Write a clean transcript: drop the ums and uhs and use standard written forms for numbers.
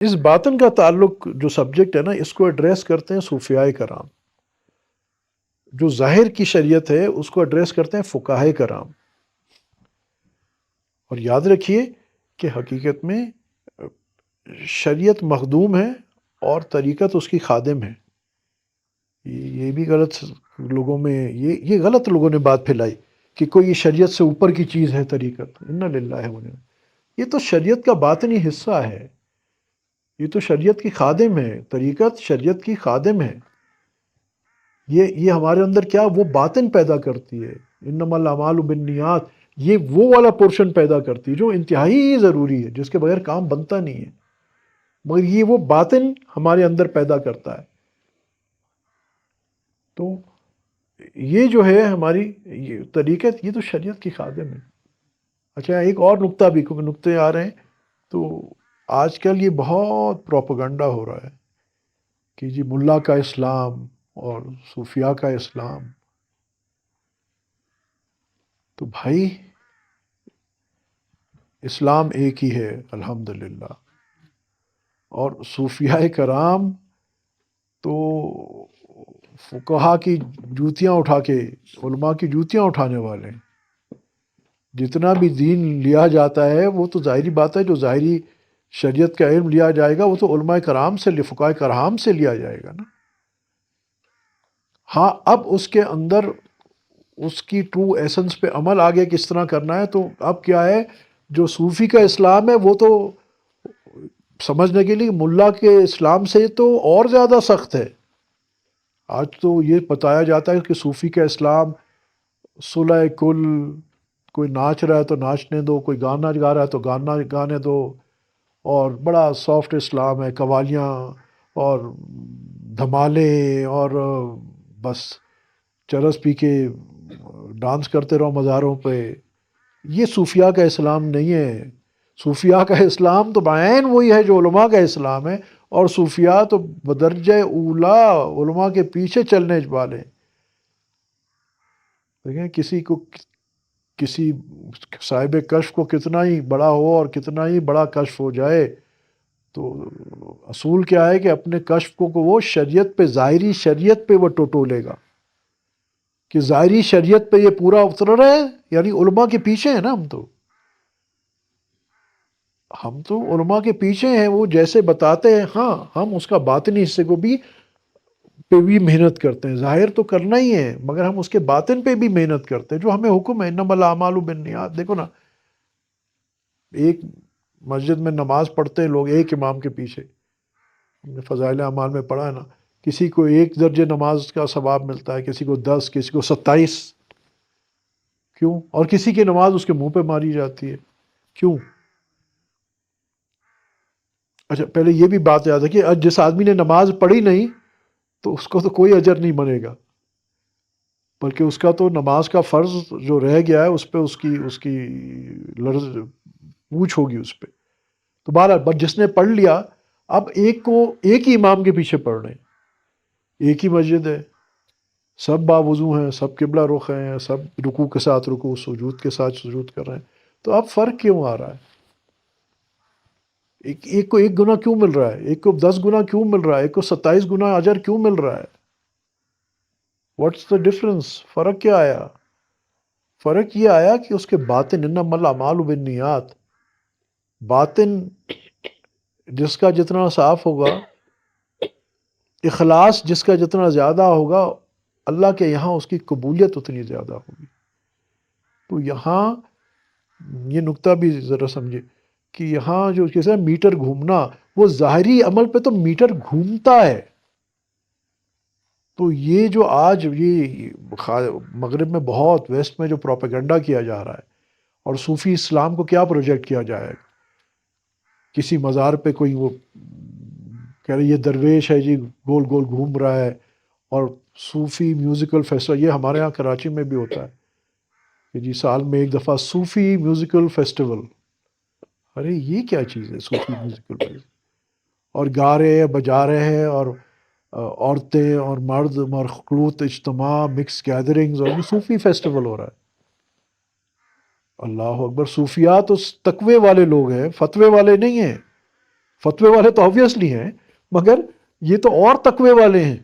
اس باطن کا تعلق جو سبجیکٹ ہے نا، اس کو ایڈریس کرتے ہیں صوفیاء کرام. جو ظاہر کی شریعت ہے اس کو ایڈریس کرتے ہیں فقہائے کرام. اور یاد رکھیے کہ حقیقت میں شریعت مخدوم ہے اور طریقت اس کی خادم ہے. یہ بھی غلط لوگوں میں، یہ غلط لوگوں نے بات پھیلائی کہ کوئی یہ شریعت سے اوپر کی چیز ہے طریقت. انا للہ و انا، یہ تو شریعت کا باطنی حصہ ہے، یہ تو شریعت کی خادم ہے. طریقت شریعت کی خادم ہے. یہ ہمارے اندر کیا وہ باطن پیدا کرتی ہے. انما الاعمال بالنیات، یہ وہ والا پورشن پیدا کرتی ہے جو انتہائی ضروری ہے، جس کے بغیر کام بنتا نہیں ہے، مگر یہ وہ باطن ہمارے اندر پیدا کرتا ہے. تو یہ جو ہے ہماری یہ طریقت، یہ تو شریعت کی خادم ہے. اچھا ایک اور نقطہ بھی، کیونکہ نقطے آ رہے ہیں، تو آج کل یہ بہت پروپیگنڈا ہو رہا ہے کہ جی ملا کا اسلام اور صوفیاء کا اسلام. تو بھائی اسلام ایک ہی ہے الحمدللہ، اور صوفیاء کرام تو فقہا کی جوتیاں اٹھا کے، علماء کی جوتیاں اٹھانے والے ہیں. جتنا بھی دین لیا جاتا ہے وہ تو ظاہری بات ہے، جو ظاہری شریعت کا علم لیا جائے گا وہ تو علماء کرام سے، فقہاء کرام سے لیا جائے گا نا. ہاں اب اس کے اندر اس کی ٹرو ایسنس پہ عمل آگے کس طرح کرنا ہے، تو اب کیا ہے، جو صوفی کا اسلام ہے وہ تو سمجھنے کے لیے ملا کے اسلام سے تو اور زیادہ سخت ہے. آج تو یہ بتایا جاتا ہے کہ صوفی کا اسلام صلح کل، کوئی ناچ رہا ہے تو ناچنے دو، کوئی گانا گا رہا ہے تو گانا گانے دو، اور بڑا سافٹ اسلام ہے، قوالیاں اور دھمالے اور بس چرس پی کے ڈانس کرتے رہو مزاروں پہ. یہ صوفیاء کا اسلام نہیں ہے. صوفیاء کا اسلام تو بعین وہی ہے جو علماء کا اسلام ہے، اور صوفیاء تو بدرجہ اولا علماء کے پیچھے چلنے والے. دیکھیں کسی صاحب کشف کو کتنا ہی بڑا ہو اور کتنا ہی بڑا کشف ہو جائے، تو اصول کیا ہے کہ اپنے کشف کو وہ شریعت پہ، ظاہری شریعت پہ وہ ٹٹولے گا کہ ظاہری شریعت پہ یہ پورا اتر رہا ہے، یعنی علماء کے پیچھے ہیں نا. ہم تو علماء کے پیچھے ہیں، وہ جیسے بتاتے ہیں ہاں ہم اس کا باطنی حصے کو بھی پہ بھی محنت کرتے ہیں. ظاہر تو کرنا ہی ہے مگر ہم اس کے باطن پہ بھی محنت کرتے ہیں جو ہمیں حکم ہے، انما الاعمال بالنیات. دیکھو نا، ایک مسجد میں نماز پڑھتے ہیں لوگ ایک امام کے پیچھے، ہم نے فضائل اعمال میں پڑھا ہے نا، کسی کو 1 درجہ نماز کا ثواب ملتا ہے، کسی کو 10، کسی کو 27. کیوں؟ اور کسی کی نماز اس کے منہ پہ ماری جاتی ہے. کیوں؟ اچھا پہلے یہ بھی بات یاد ہے کہ جس آدمی نے نماز پڑھی نہیں تو اس کو تو کوئی اجر نہیں بنے گا، بلکہ اس کا تو نماز کا فرض جو رہ گیا ہے اس پہ اس کی لرز پوچھ ہوگی اس پہ. تو بہرحال بس جس نے پڑھ لیا، اب ایک ہی امام کے پیچھے پڑھ رہے ہیں، ایک ہی مسجد ہے، سب باوضو ہیں، سب قبلہ رخ ہیں، سب رکوع کے ساتھ رکوع، سجود کے ساتھ سجود کر رہے ہیں. تو اب فرق کیوں آ رہا ہے؟ ایک کو 1 گنا کیوں مل رہا ہے، ایک کو 10 گنا کیوں مل رہا ہے، ایک کو 27 گنا اجر کیوں مل رہا ہے؟ What's the difference? فرق کیا آیا؟ فرق یہ آیا کہ اس کے باطن، انما الاعمال بالنیات، باطن جس کا جتنا صاف ہوگا، اخلاص جس کا جتنا زیادہ ہوگا، اللہ کے یہاں اس کی قبولیت اتنی زیادہ ہوگی. تو یہاں یہ نقطہ بھی ذرا سمجھے کہ یہاں جو کیسے میٹر گھومنا، وہ ظاہری عمل پہ تو میٹر گھومتا ہے. تو یہ جو آج یہ مغرب میں بہت، ویسٹ میں جو پروپیگنڈا کیا جا رہا ہے، اور صوفی اسلام کو کیا پروجیکٹ کیا جائے گا، کسی مزار پہ کوئی وہ کہہ رہے یہ درویش ہے جی گول گول گھوم رہا ہے، اور صوفی میوزیکل فیسٹیول، یہ ہمارے یہاں کراچی میں بھی ہوتا ہے کہ جی سال میں 1 دفعہ صوفی میوزیکل فیسٹیول. ارے یہ کیا چیز ہے صوفی میوزیکل فیسٹیول؟ اور گا رہے ہیں، بجا رہے ہیں، اور عورتیں اور مرد مخلوط اجتماع، مکس گیدرنگز، اور یہ صوفی فیسٹیول ہو رہا ہے. اللہ اکبر! صوفیات اس تقوی والے لوگ ہیں، فتوے والے نہیں ہیں. فتوے والے تو آبویسلی ہیں، مگر یہ تو اور تقوی والے ہیں،